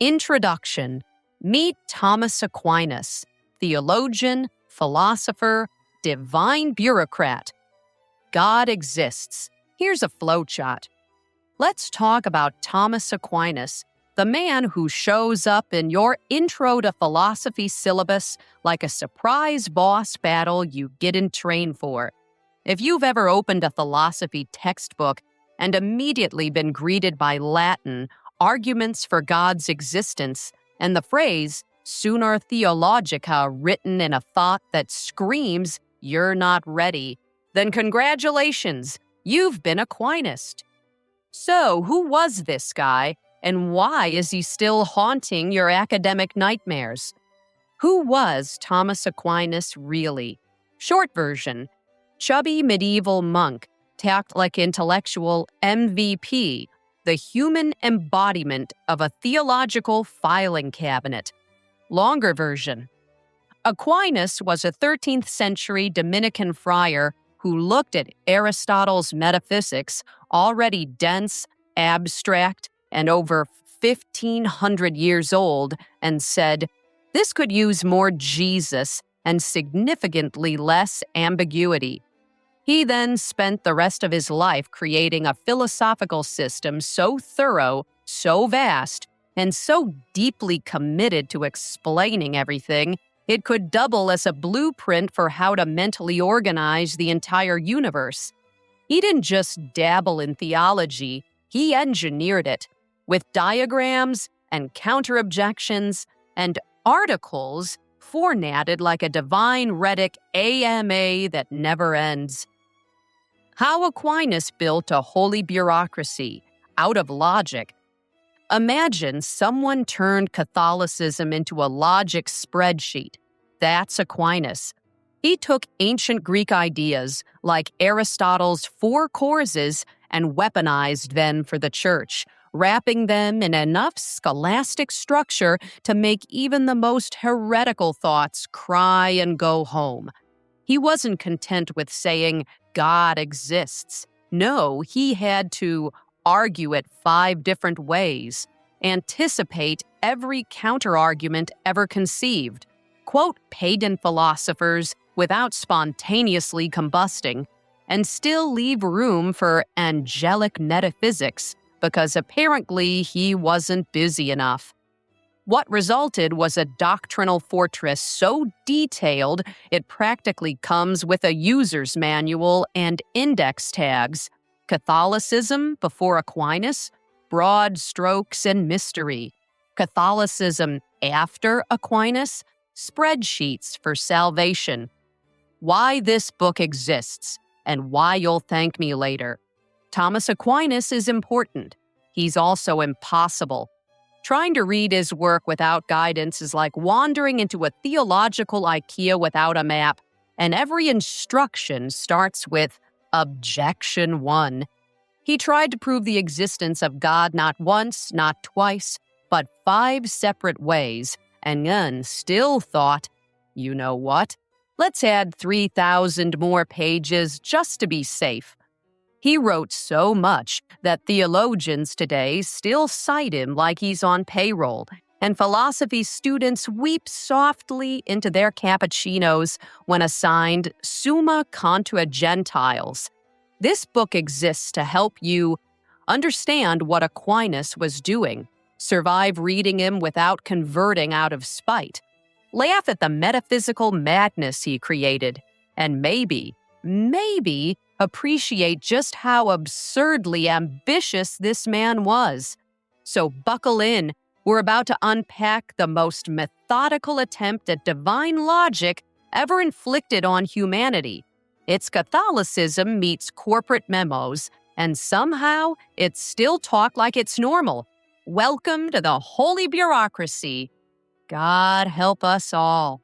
Introduction. Meet Thomas Aquinas, theologian, philosopher, divine bureaucrat. God exists. Here's a flowchart. Let's talk about Thomas Aquinas, the man who shows up in your Intro to Philosophy syllabus like a surprise boss battle you didn't train for. If you've ever opened a philosophy textbook and immediately been greeted by Latin, arguments for God's existence, and the phrase "Summa Theologica" written in a font that screams, "You're not ready," then congratulations, you've been Aquinist. So, who was this guy, and why is he still haunting your academic nightmares? Who was Thomas Aquinas really? Short version: chubby medieval monk, tacked like intellectual MVP, the human embodiment of a theological filing cabinet. Longer version: Aquinas was a 13th century Dominican friar who looked at Aristotle's metaphysics, already dense, abstract, and over 1,500 years old, and said, "This could use more Jesus and significantly less ambiguity." He then spent the rest of his life creating a philosophical system so thorough, so vast, and so deeply committed to explaining everything, it could double as a blueprint for how to mentally organize the entire universe. He didn't just dabble in theology, he engineered it, with diagrams and counter-objections and articles formatted like a divine rhetoric AMA that never ends. How Aquinas built a holy bureaucracy out of logic. Imagine someone turned Catholicism into a logic spreadsheet. That's Aquinas. He took ancient Greek ideas like Aristotle's 4 causes and weaponized them for the church, wrapping them in enough scholastic structure to make even the most heretical thoughts cry and go home. He wasn't content with saying God exists. No, he had to argue it 5 different ways, anticipate every counter-argument ever conceived, quote pagan philosophers without spontaneously combusting, and still leave room for angelic metaphysics because apparently he wasn't busy enough. What resulted was a doctrinal fortress so detailed it practically comes with a user's manual and index tags. Catholicism before Aquinas, broad strokes and mystery. Catholicism after Aquinas, spreadsheets for salvation. Why this book exists, and why you'll thank me later. Thomas Aquinas is important. He's also impossible. Trying to read his work without guidance is like wandering into a theological IKEA without a map, and every instruction starts with Objection 1. He tried to prove the existence of God not once, not twice, but 5 separate ways, and then still thought, you know what? Let's add 3,000 more pages just to be safe. He wrote so much that theologians today still cite him like he's on payroll, and philosophy students weep softly into their cappuccinos when assigned Summa Contra Gentiles. This book exists to help you understand what Aquinas was doing, survive reading him without converting out of spite, laugh at the metaphysical madness he created, and maybe appreciate just how absurdly ambitious this man was. So buckle in. We're about to unpack the most methodical attempt at divine logic ever inflicted on humanity. It's Catholicism meets corporate memos, and somehow it's still talked like it's normal. Welcome to the holy bureaucracy. God help us all.